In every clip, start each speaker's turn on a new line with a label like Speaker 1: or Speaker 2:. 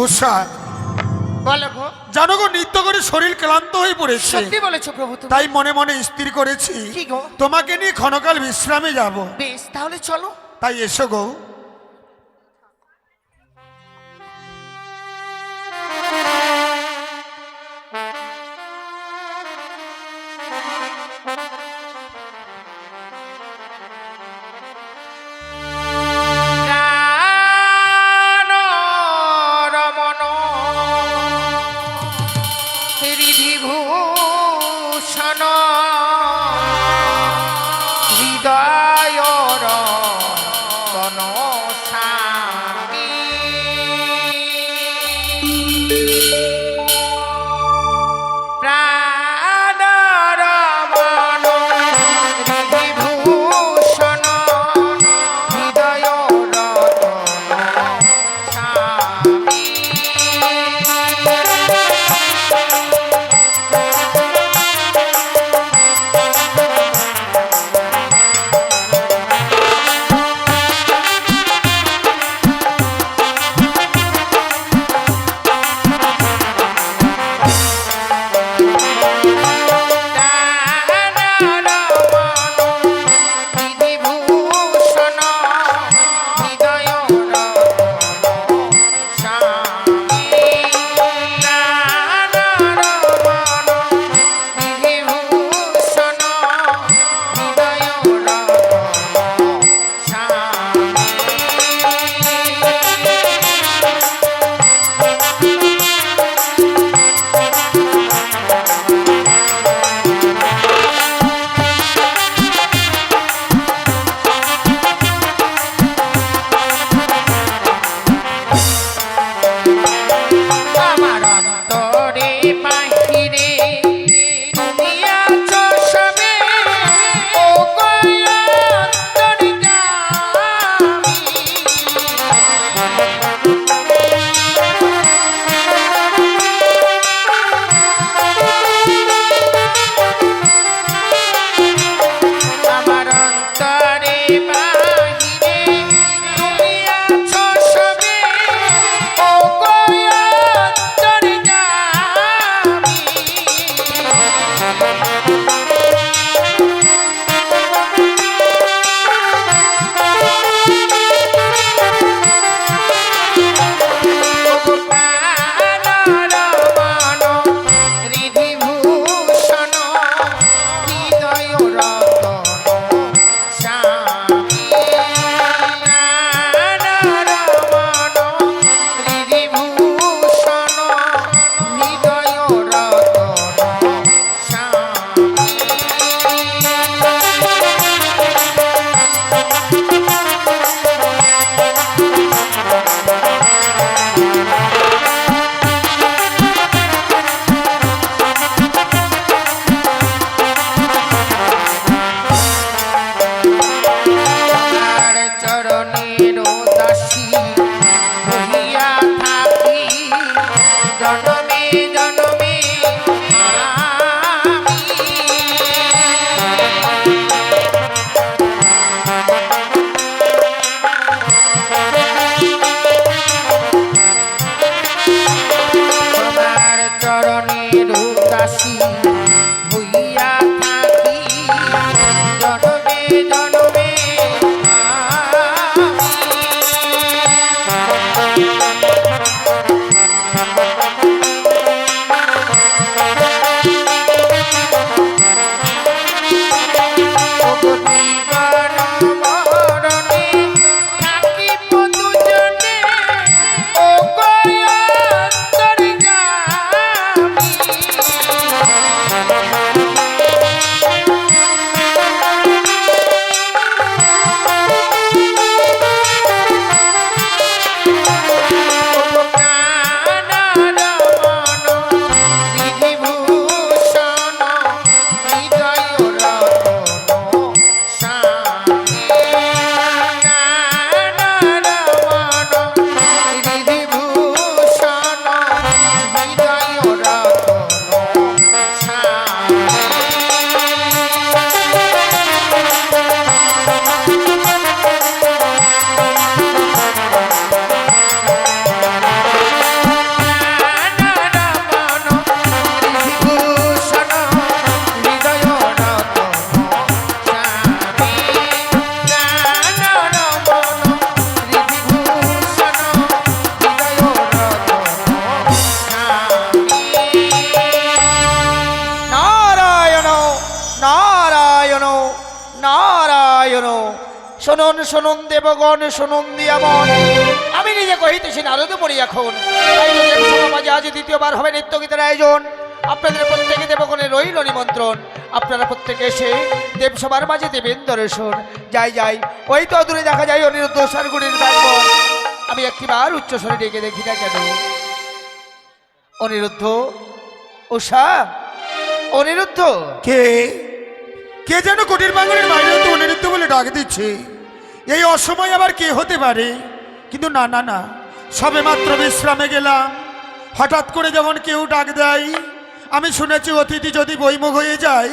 Speaker 1: উষা
Speaker 2: বলো গো।
Speaker 1: জানো গো, নৃত্য করে শরীর ক্লান্ত হয়ে পড়েছে।
Speaker 2: সত্যি বলেছো প্রভু তুমি।
Speaker 1: তাই মনে মনে স্থির করেছি
Speaker 2: কি গো?
Speaker 1: তোমাকে নিয়ে ক্ষণকাল বিশ্রামে যাব।
Speaker 2: বেশ, তাহলে চলো।
Speaker 1: তাই এসো গো।
Speaker 2: প্রাণ রমণ হৃদিভূষণ হৃদয় রতন স্বামী প্রাণ রমণ হৃদিভূষণ হৃদয় রতন স্বামী আমার অন্তরে বাহিরে তুমি আছো সবে, ও গো অন্তর্যামী। আমার অন্তরে বাহিরে তুমি আছো সবে, ও গো অন্তর্যামী। প্রাণ রমণ হৃদিভূষণ হৃদয় রতন স্বামী প্রাণ রমণ হৃদিভূষণ হৃদয় রতন স্বামী তার চরণের দাসী হইয়া থাকি জনমে জনমে আমি। তোমার চরণের দাসী হইয়া থাকি জনমে জনমে জীবন মরণে থাকিব দুজনে, ও গো অন্তর্যামী। শুনুন শুনুন দেবগণ শুনুন দিয়ামন, আমি নিজে কহিতেছি নারদ মরি এখন। তাই মাঝে আজ দ্বিতীয়বার হবে নৃত্যগীতের আয়োজন। আপনাদের প্রত্যেকে দেবগণের রইল নিমন্ত্রণ। আপনারা প্রত্যেকে এসে দেবসভার মাঝে দেবেন দর্শন। যাই যাই, ওই তো দূরে দেখা যায় অনিরুদ্ধ সারগুড়ির ব্যাঙ্গন। আমি একটিবার উচ্চস্বরে ডেকে দেখি না কেন? অনিরুদ্ধ, উষা, অনিরুদ্ধ।
Speaker 1: কে কে যেন কুটির বাঙালির বাইরে তো অনিরুদ্ধ বলে ডাক দিচ্ছে। এই অসময় আবার কে হতে পারে? কিন্তু না না না, সবে মাত্র বিশ্রামে গেলাম, হঠাৎ করে যখন কেউ ডাক দেয়, আমি শুনেছি অতিথি যদি বইমুখ হয়ে যায়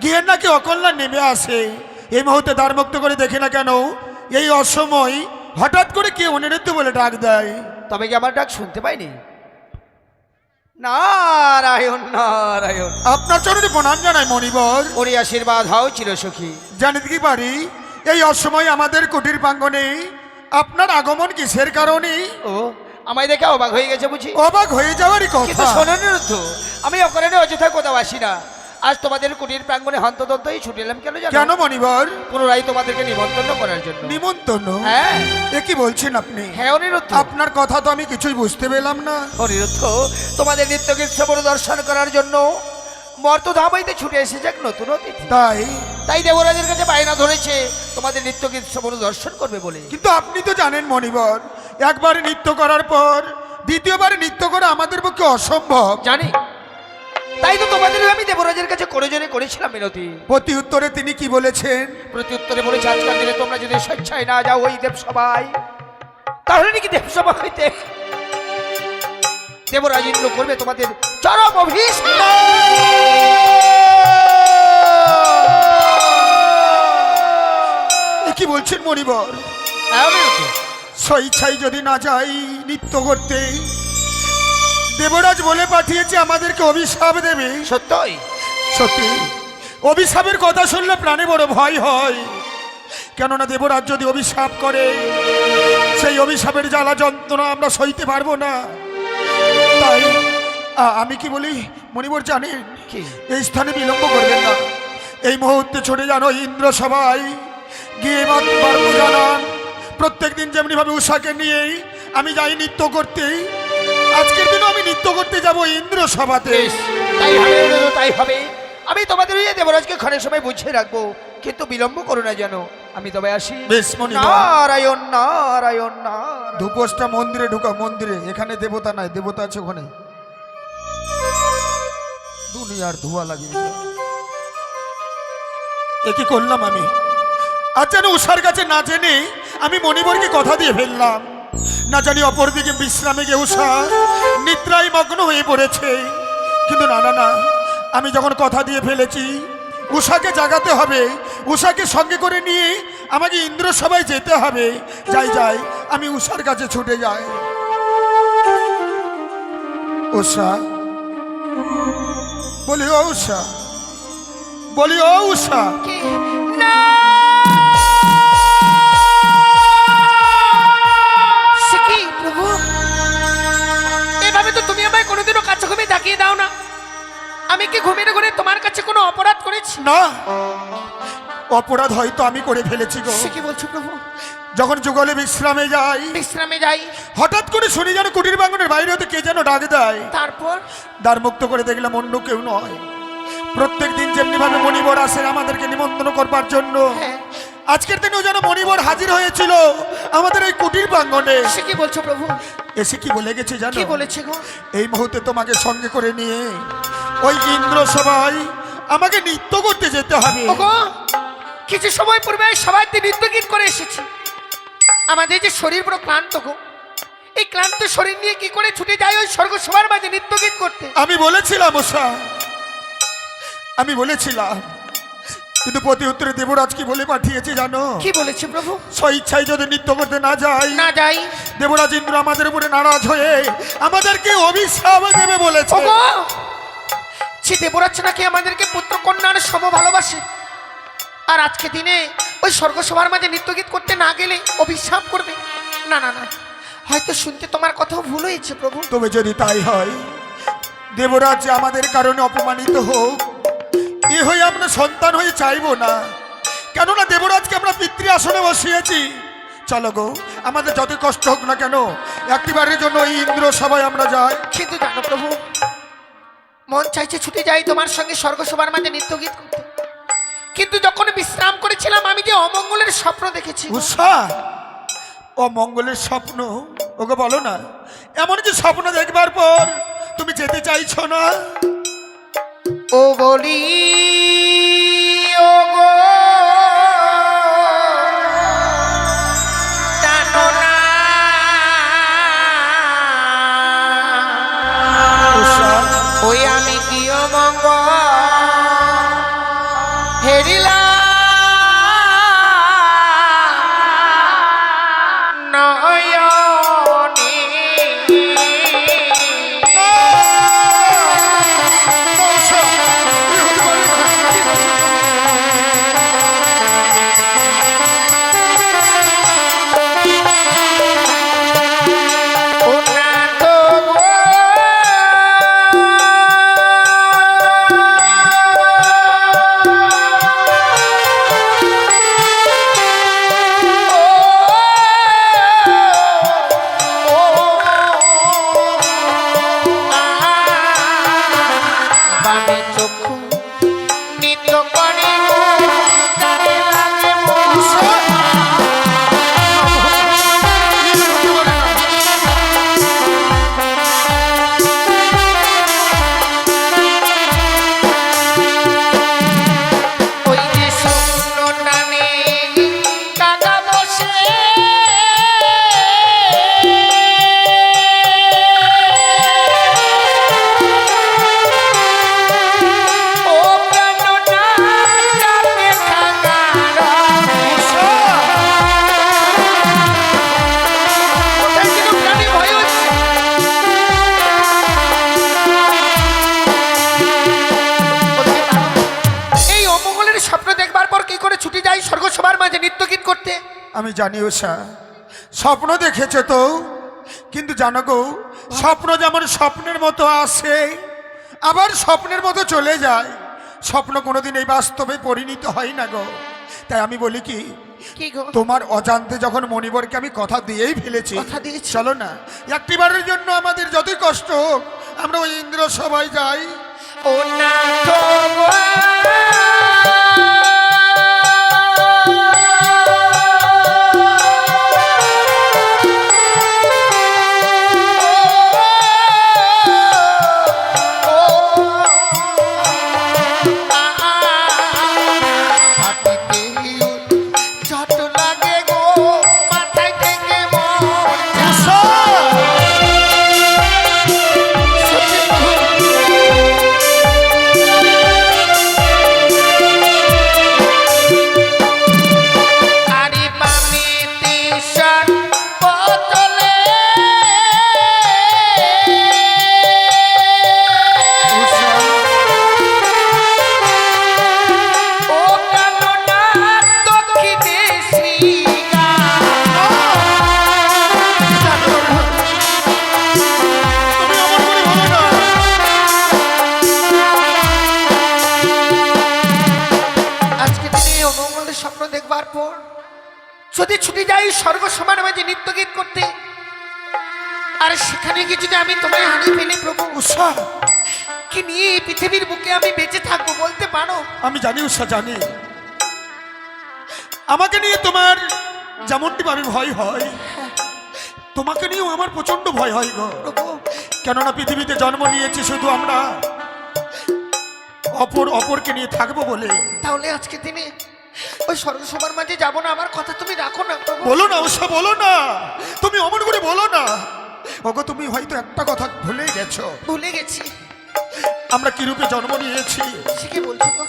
Speaker 1: গিয়ে নাকি অকল্যাণ নেমে আসে। এই মুহূর্তে দ্বারমুক্ত করে দেখে না কেন এই অসময় হঠাৎ করে কে অনিরুদ্ধ বলে ডাক দেয়?
Speaker 2: তবে কি আমার ডাক শুনতে পাইনি? নারায়ণ নারায়ণ।
Speaker 1: আপনার চরণে প্রণাম জানাই মণিবর।
Speaker 2: ওরে আশীর্বাদ হও চিরসখী।
Speaker 1: জানিতে কি পারি এই অসময় আমাদের কুটির প্রাঙ্গণে আপনার আগমন কিসের কারণে?
Speaker 2: ও, আমায় দেখে অবাক হয়ে গেছে বুঝি?
Speaker 1: অবাক হয়ে যাওয়ারই
Speaker 2: কিন্তু
Speaker 1: কথা।
Speaker 2: শোনো নিরুদ্ধ, আমি অকারণে অযথা কোথাও আসি না। আজ তোমাদের কুটির প্রাঙ্গণে হন্তদন্তই ছুটে এলাম। কেন জানো?
Speaker 1: কেন মণিবর?
Speaker 2: পুনরায় তোমাদেরকে নিমন্ত্রণ করার জন্য।
Speaker 1: নিমন্ত্রণ?
Speaker 2: হ্যাঁ।
Speaker 1: এ কি বলছেন আপনি?
Speaker 2: হ্যাঁ অনিরুদ্ধ।
Speaker 1: আপনার কথা তো আমি কিছুই বুঝতে পেলাম না।
Speaker 2: অনিরুদ্ধ, তোমাদের নৃত্যগীত শ্রবণ দর্শন করার জন্য মর্তধাম হইতে ছুটে এসেছে এক নতুন অতিথি। তাই দেবরাজের কাছে বায়না ধরেছে তোমাদের নৃত্যগীত শ্রবণ দর্শন করবে বলে।
Speaker 1: কিন্তু আপনি তো জানেন মণিবর, একবার নৃত্য করার পর দ্বিতীয়বার নৃত্য করা আমাদের পক্ষে অসম্ভব।
Speaker 2: জানি, তাই তো তোমাদের আমি দেবরাজের কাছে করজনে করেছিলাম মিনতি।
Speaker 1: প্রতি উত্তরে তিনি কি বলেছেন?
Speaker 2: প্রতি উত্তরে বলেছে আজকাল দিনে তোমরা যদি স্বেচ্ছায় না যাও ওই দেবসভায়, তাহলে নাকি দেবসভা হইতে দেবরাজ ইন্দ্র করবে তোমাদের চরম অভিষেক।
Speaker 1: এ কি বলছেন মণিবর? স্বেচ্ছায় যদি না যাই নৃত্য করতে, দেবরাজ বলে পাঠিয়েছে আমাদেরকে অভিশাপ দেবে।
Speaker 2: সত্যই?
Speaker 1: সত্যি। অভিশাপের কথা শুনলে প্রাণে বড় ভয় হয়। কেননা দেবরাজ যদি অভিশাপ করে, সেই অভিশাপের জ্বালা যন্ত্রণা আমরা সইতে পারবো না। তাই আমি কি বলি মণিবর জানেন,
Speaker 2: কি?
Speaker 1: এই স্থানে বিলম্ব করবেন না। এই মুহূর্তে ছুটে যান ওই ইন্দ্র সবাই, গিয়ে বার্তা জানান প্রত্যেক দিন যেমনি ভাবে উষাকে নিয়ে আমি যাই নৃত্য করতে, আজকের দিনও আমি নৃত্য করতে যাব ইন্দ্র সভাতে।
Speaker 2: তাই হবে, তাই হবে। আমি তোমাদের ওই দেবরাজকে ক্ষণের সময় বুঝিয়ে রাখবো, কিন্তু বিলম্ব করো না যেন। আমি তবে আসি।
Speaker 1: বেশ মণিবর।
Speaker 2: নারায়ণ নারায়ণ নারায়ণ।
Speaker 1: ধূপসটা মন্দিরে ঢুকা, মন্দিরে। এখানে দেবতা নাই, দেবতা আছে ওখানে। দুনিয়ার ধোয়া লাগিয়ে এ কি করলাম আমি? আজ যেন উষার কাছে না জেনে আমি মণিবরকে কথা দিয়ে ফেললাম। না জানি অপরদিকে বিশ্রামে গিয়ে উষা নিদ্রায় মগ্ন হয়ে পড়েছে। কিন্তু না না না, আমি যখন কথা দিয়ে ফেলেছি উষাকে জাগাতে হবে, উষাকে সঙ্গে করে নিয়ে আমাকে ইন্দ্র সভায় যেতে হবে। যাই যাই, আমি উষার কাছে ছুটে যাই। উষা, বলি ও উষা, বলি ও উষা।
Speaker 2: না, সে কি প্রভু? এভাবে তো তুমি আমায় কোনোদিনও কাছে ঘুমিয়ে তাকিয়ে দাও না। আমি কি ঘুমিয়ে ঘুরে তোমার কাছে কোনো অপরাধ করেছি?
Speaker 1: না, অপরাধ হয়তো আমি করে ফেলেছি গো।
Speaker 2: সে কি বলছো প্রভু?
Speaker 1: যখন যুগলে বিশ্রামে যাই, হঠাৎ করে শুনি যেন কুটির বাগানের বাইরে হতে কে যেন ডাক দেয়।
Speaker 2: তারপর
Speaker 1: দ্বার মুক্ত করে দেখলাম অন্য কেউ নয়। প্রত্যেক দিন যেমনি ভাবে মণিবর আসেন আমাদেরকে নিমন্ত্রণ করবার জন্য, আজকের দিনেও যেন মণিবর হাজির হয়েছিল আমাদের এই কুটির প্রাঙ্গণে।
Speaker 2: সে কি বলছো প্রভু?
Speaker 1: এসে কি বলে গেছে জানো?
Speaker 2: কি বলেছে গো?
Speaker 1: এই মুহূর্তে তোমাকে সঙ্গে করে নিয়ে ওই ইন্দ্র সভায় আমাকে নৃত্য করতে যেতে হবে।
Speaker 2: ওগো, কিছু সময় পূর্বে সবাই নৃত্য গীত করে এসেছি। আমাদের যে শরীর পুরো ক্লান্ত গো, এই ক্লান্ত শরীর নিয়ে কি করে ছুটে যায় ওই স্বর্গ সভার মাঝে নৃত্য গীত করতে?
Speaker 1: আমি বলেছিলাম উষা, আমি বলেছিলাম, কিন্তু প্রতি উত্তরে দেবরাজ কি বলে পাঠিয়েছে জানো?
Speaker 2: কি বলেছে প্রভু?
Speaker 1: স্বেচ্ছায় যদি নৃত্য করতে না যাই, দেবরাজ ইন্দ্র আমাদের উপরে নারাজ হয়ে আমাদেরকে অভিশাপ দেবে বলেছে।
Speaker 2: ওগো, সে দেবরাজ নাকি আমাদেরকে পুত্র কন্যার সম ভালোবাসে, আর আজকে দিনে ওই স্বর্গসভার মাঝে নৃত্য গীত করতে না গেলে অভিশাপ করবে। না না না, হয়তো শুনতে তোমার কথাও ভুল হয়েছে প্রভু।
Speaker 1: তবে যদি তাই হয়, দেবরাজ যে আমাদের কারণে অপমানিত হোক, এ হয়ে আমরা সন্তান হয়ে চাইবো না। কেননা দেবরাজকে আমরা পিতৃ আসনে বসিয়েছি। চলো গো, আমাদের যত কষ্ট হোক না কেন একটিবারের জন্য এই ইন্দ্র সভায় আমরা যাই।
Speaker 2: কিন্তু জানো প্রভু, মন চাইছে ছুটে যাই তোমার সঙ্গে স্বর্গসভার মাঝে নৃত্য গীত করতে, কিন্তু যখন বিশ্রাম করেছিলাম আমি যে অমঙ্গলের স্বপ্ন দেখেছি।
Speaker 1: উষা, ও মঙ্গলের স্বপ্ন? ওকে বলো না, এমন কি স্বপ্ন দেখবার পর তুমি যেতে চাইছো না?
Speaker 2: ও বলি ও গো টানো না,
Speaker 1: উষা,
Speaker 2: ওই আমি কি অমঙ্গ হেরিলা নয়নে।
Speaker 1: উষা, এ হতে পারে না।
Speaker 2: ও না তো গো বামে চক্ষু নিত্য করে কানে লাগে মন। ওই যে শূন্য টানে কাকা বসে ও প্রাণনা চাপে থাকার কোথায় যেন প্রাণী ভয় হচ্ছে। এই অমঙ্গলের স্বপ্ন দেখবার পর কি করে ছুটি যাই স্বর্গসভার মাঝে নৃত্য গীত করতে?
Speaker 1: আমি জানি উষা, স্বপ্ন দেখেছে তো, কিন্তু জানো গো, স্বপ্ন যেমন স্বপ্নের মতো আসে আবার স্বপ্নের মতো চলে যায়, স্বপ্ন কোনোদিন এই বাস্তবে পরিণত হয় না গো। তাই আমি বলি কি,
Speaker 2: কি গো?
Speaker 1: তোমার অজান্তে যখন মণিবরকে আমি কথা দিয়েই ফেলেছি,
Speaker 2: কথা দিয়েছি?
Speaker 1: চলো না একটিবারের জন্য আমাদের যতই কষ্ট হোক আমরা ওই ইন্দ্র সভায় যাই।
Speaker 2: ও না তো গো চট লাগে গো মাথায় থেকে মন
Speaker 1: উষা!
Speaker 2: সত্যি প্রভু। আরে বামে তিশার বদলে
Speaker 1: উষা!
Speaker 2: ও কাননা দক্ষিণে শ্রীগা।
Speaker 1: তুমি অমন করে বলো না।
Speaker 2: আজকে দিনে অমঙ্গলের স্বপ্ন দেখবার পর যদি ছুটি যাই স্বর্গ সমান মাঝে নৃত্য গীত করতে, আর সেখানে গিয়ে যদি আমি তোমায় হারিয়ে ফেলি প্রভু,
Speaker 1: উষা,
Speaker 2: কি নিয়ে এই পৃথিবীর বুকে আমি বেঁচে থাকবো বলতে পারো?
Speaker 1: আমি জানি উষা, জানি আমাকে নিয়ে তোমার যেমনটি ভাবে ভয় হয়, তোমাকে নিয়েও আমার প্রচন্ড ভয় হয় গো।
Speaker 2: প্রভু
Speaker 1: কেননা পৃথিবীতে জন্ম নিয়েছি শুধু আমরা অপরকে নিয়ে থাকবো বলে।
Speaker 2: তাহলে আজকে দিনে ওই স্বর্গসভার মাঝে যাবো না, আমার কথা তুমি রাখো না প্রভু।
Speaker 1: বলো না উষা, বলো না, তুমি অমন করে বলো না। ওগো, তুমি হয়তো একটা কথা ভুলে গেছো,
Speaker 2: ভুলে গেছি।
Speaker 1: আমরা কি রূপে জন্ম নিয়েছি,
Speaker 2: সে কি বলছো গো?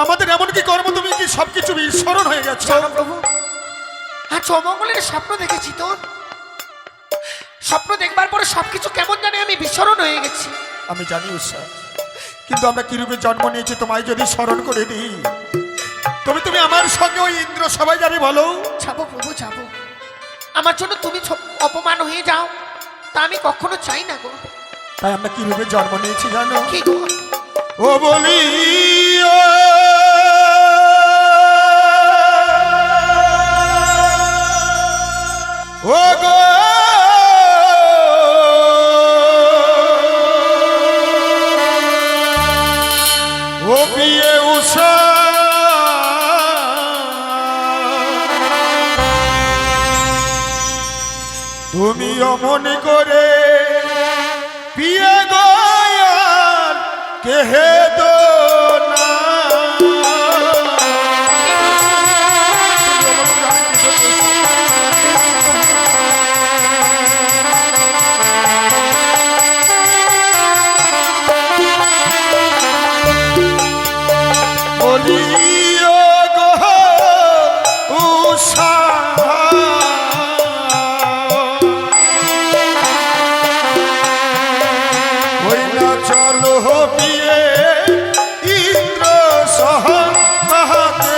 Speaker 1: আমাদের এমন কি কর্ম তুমি কি সবকিছু বিস্মরণ হয়ে গেছো?
Speaker 2: জানো প্রভু, আজ অমঙ্গলের স্বপ্ন দেখেছি তো, স্বপ্ন দেখবার পরে সবকিছু কেমন জানি আমি বিস্মরণ হয়ে গেছি।
Speaker 1: আমি জানি উষা, কিন্তু আমরা কি রূপে জন্ম নিয়েছি তোমায় যদি স্মরণ করে দিই, তুমি আমার সঙ্গে ওই ইন্দ্র সবাই যাবে বলো?
Speaker 2: যাবো প্রভু যাবো, আমার জন্য তুমি অপমান হয়ে যাও তা আমি কখনো চাই না গো।
Speaker 1: তাই আমরা কি রূপে জন্ম নিয়েছি জানো?
Speaker 2: কি গো?
Speaker 1: ও বলি ও গো ও প্রিয়ে উষা তুমি অমন করে পিয়ে গয়ার কেহে দো না বলি ও গো উষা ওই না চলো বিয়ে ইন্দ্র সহ মহাতে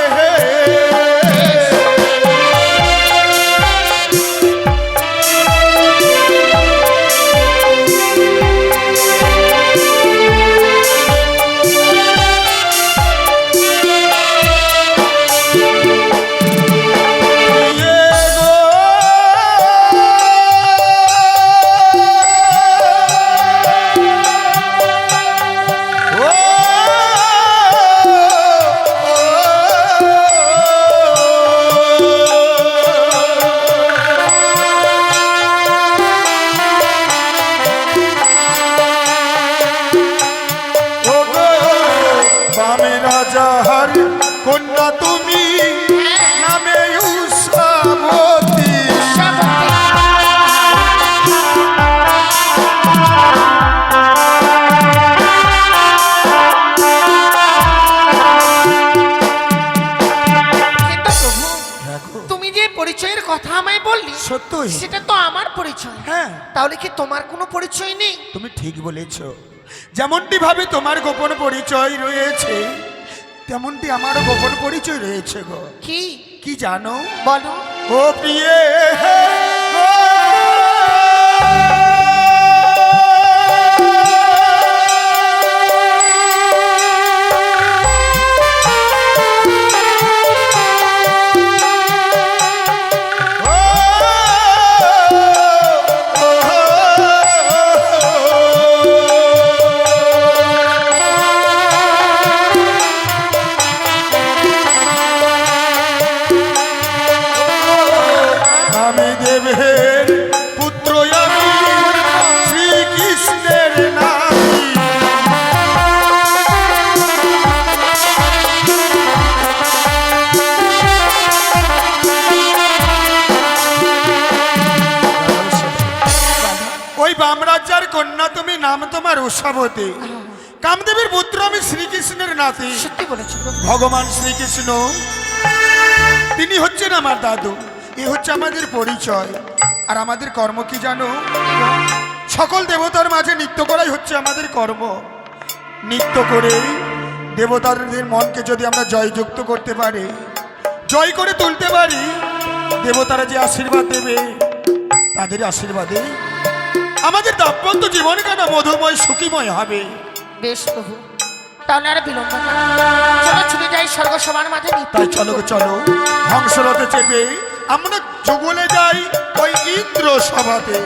Speaker 1: রাজার কন্যা তুমি নামে উষাবতী
Speaker 3: তুমি যে পরিচয়ের কথা আমায় বললি
Speaker 1: সত্যই
Speaker 3: সেটা তো আমার পরিচয়।
Speaker 1: হ্যাঁ
Speaker 3: তাহলে কি তোমার কোনো পরিচয় নেই?
Speaker 1: তুমি ঠিক বলেছো, যেমনটি ভাবে তোমার গোপন পরিচয় রয়েছে তেমনটি আমারও গোপন পরিচয় রয়েছে গো।
Speaker 3: কি
Speaker 1: কি জানো?
Speaker 3: বলো।
Speaker 1: ও প্রিয়ে আমি দেবের পুত্র আমি শ্রীকৃষ্ণের নাতি ওই বামরাজ্যার কন্যা তুমি, নাম তোমার উষাবতী। কামদেবের পুত্র আমি শ্রীকৃষ্ণের নাতি।
Speaker 3: সত্যি বলেছো।
Speaker 1: ভগবান শ্রীকৃষ্ণ তিনি হচ্ছেন আমার দাদু। এ হচ্ছে আমাদের পরিচয়। আর আমাদের কর্ম কি জানো? সকল দেবতার মাঝে নৃত্য করাই হচ্ছে আমাদের কর্ম। নৃত্য করে দেবতাদের মনকে যদি আমরা জয়যুক্ত করতে পারি, জয় করে তুলতে পারি, দেবতারা যে আশীর্বাদ দেবে তাদের আশীর্বাদে আমাদের দাম্পত্য জীবন কেন মধুময় সুখীময় হবে।
Speaker 3: বেশ প্রভু, তাহলে আর বিলম্ব না, চলো ছুটে যাই স্বর্গ সবার মাঝে।
Speaker 1: তাই চলো চলো হংসরথে চেপে আমরা যুগলে যাই ওই ইন্দ্র সভাতে।